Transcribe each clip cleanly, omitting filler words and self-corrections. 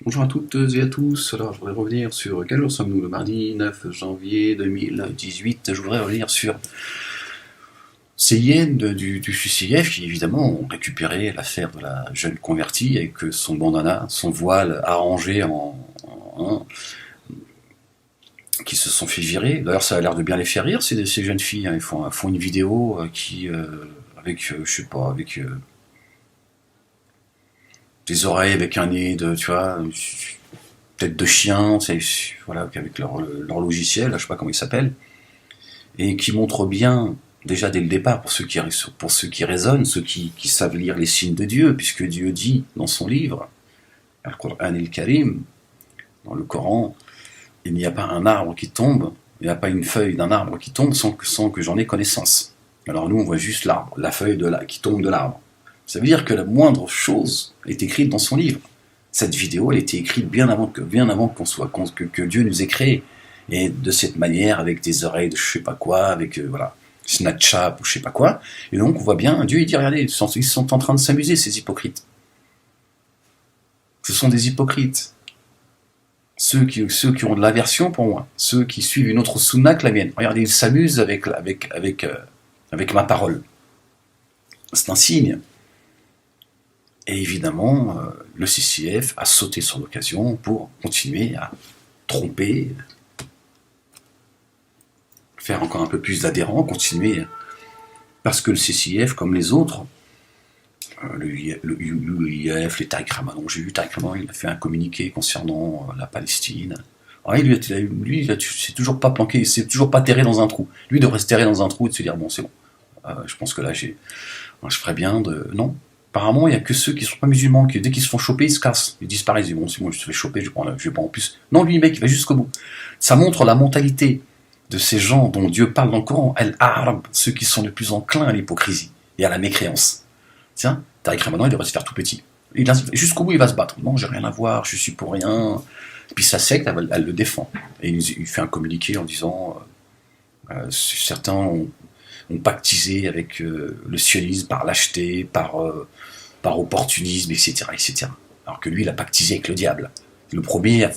Bonjour à toutes et à tous. Alors, je voudrais revenir sur quel jour sommes-nous? Le mardi 9 janvier 2018. Je voudrais revenir sur ces hyènes du CCF qui, évidemment, ont récupéré l'affaire de la jeune convertie avec son bandana, son voile arrangé qui se sont fait virer. D'ailleurs, ça a l'air de bien les faire rire, ces jeunes filles. Hein. Ils font une vidéo avec, je sais pas, avec des oreilles, avec un nez de, tu vois, tête de chien, voilà, avec leur logiciel, je sais pas comment il s'appelle, et qui montre bien, déjà dès le départ, pour ceux qui raisonnent, ceux qui savent lire les signes de Dieu, puisque Dieu dit dans son livre, Al-Qur'an al-Karim, dans le Coran, il n'y a pas un arbre qui tombe, il n'y a pas une feuille d'un arbre qui tombe sans que j'en ai connaissance. Alors nous, on voit juste l'arbre, la feuille qui tombe de l'arbre. Ça veut dire que la moindre chose est écrite dans son livre. Cette vidéo, elle était écrite bien avant que Dieu nous ait créés. Et de cette manière, avec des oreilles de je sais pas quoi, avec voilà, Snapchat ou je sais pas quoi. Et donc on voit bien, Dieu il dit, regardez, ils sont en train de s'amuser, ces hypocrites. Ce sont des hypocrites. Ceux qui ont de l'aversion pour moi, ceux qui suivent une autre sunna que la mienne. Regardez, ils s'amusent avec ma parole. C'est un signe. Et évidemment, le CCF a sauté sur l'occasion pour continuer à tromper, faire encore un peu plus d'adhérents, continuer, parce que le CCF, comme les autres, l'UIF, les Tariq Ramadan, j'ai vu Tariq Ramadan, il a fait un communiqué concernant la Palestine. Alors, lui, c'est toujours pas planqué, il s'est toujours pas terré dans un trou. Lui, il devrait se terrer dans un trou et de se dire, bon, c'est bon. Je pense que là, je ferais bien de... Non. Apparemment, il n'y a que ceux qui ne sont pas musulmans, qui dès qu'ils se font choper, ils se cassent, ils disparaissent. Ils disent, bon, c'est bon, je te fais choper, je vais pas en plus. Non, lui, mec, il va jusqu'au bout. Ça montre la mentalité de ces gens dont Dieu parle dans le Coran, Al-Arab, ceux qui sont les plus enclins à l'hypocrisie et à la mécréance. Tiens, Tariq Ramadan, il devrait se faire tout petit. Jusqu'au bout, il va se battre. Non, j'ai rien à voir, je suis pour rien. Et puis sa secte, elle le défend. Et il fait un communiqué en disant, certains ont pactisé avec le sionisme par lâcheté, par opportunisme, etc., etc. Alors que lui, il a pactisé avec le diable. Le premier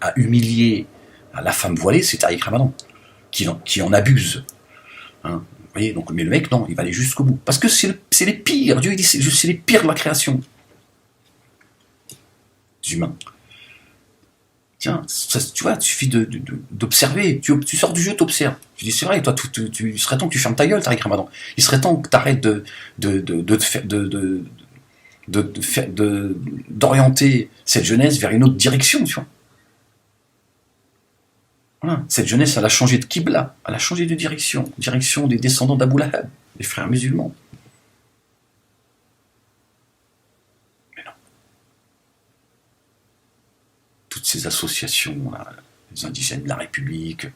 à humilier la femme voilée, c'est Tariq Ramadan, qui en abuse. Hein. Vous voyez, donc, mais le mec, non, il va aller jusqu'au bout. Parce que c'est les pires. Dieu, il dit, c'est les pires de la création. Les humains. Tiens, tu vois, il suffit d'observer. Tu sors du jeu, t'observes. Tu dis, c'est vrai, toi, il serait temps que tu fermes ta gueule, Tariq Ramadan. Il serait temps que tu arrêtes d'orienter cette jeunesse vers une autre direction, tu vois. Voilà. Cette jeunesse, elle a changé de Qibla, elle a changé de direction des descendants d'Abu Lahab, des frères musulmans. Mais non. Toutes ces associations, là, les indigènes de la République,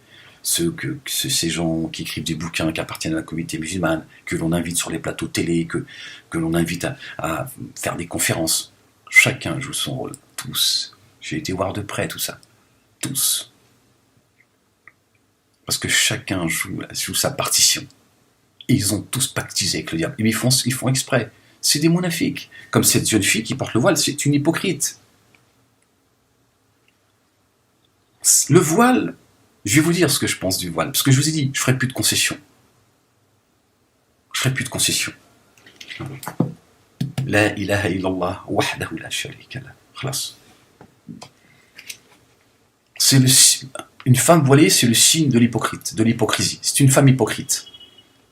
ces gens qui écrivent des bouquins qui appartiennent à la communauté musulmane, que l'on invite sur les plateaux télé, que l'on invite à faire des conférences. Chacun joue son rôle, tous. J'ai été voir de près tout ça. Tous. Parce que chacun joue sa partition. Et ils ont tous pactisé avec le diable. Et ils font exprès. C'est des monafiques. Comme cette jeune fille qui porte le voile, c'est une hypocrite. Le voile, je vais vous dire ce que je pense du voile. Parce que je vous ai dit, je ferai plus de concessions. Je ferai plus de concessions. La ilaha illallah, wahdahu la sharika lah. Khalas. Une femme voilée, c'est le signe de l'hypocrisie. C'est une femme hypocrite.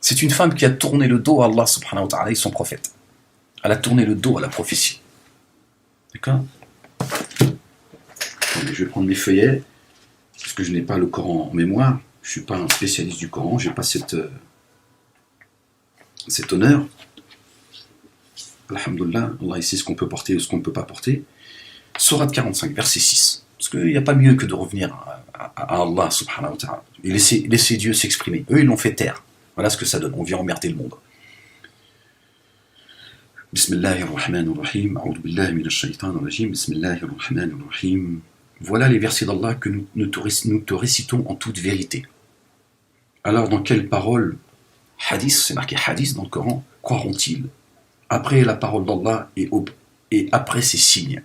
C'est une femme qui a tourné le dos à Allah subhanahu wa ta'ala et son prophète. Elle a tourné le dos à la prophétie. D'accord ? Je vais prendre mes feuillets, parce que je n'ai pas le Coran en mémoire. Je ne suis pas un spécialiste du Coran, je n'ai pas cet honneur. Alhamdulillah, Allah sait ce qu'on peut porter et ce qu'on ne peut pas porter. Sourate 45, verset 6. Parce qu'il n'y a pas mieux que de revenir à Allah subhanahu wa ta'ala. Et laisser Dieu s'exprimer. Eux, ils l'ont fait taire. Voilà ce que ça donne. On vient emmerder le monde. Bismillahirrahmanirrahim. A'udhu billahi minash shaitanir rajim. Bismillahirrahmanirrahim. Voilà les versets d'Allah que nous te récitons en toute vérité. Alors, dans quelle parole, hadith, c'est marqué hadith dans le Coran, croiront-ils après la parole d'Allah et après ses signes?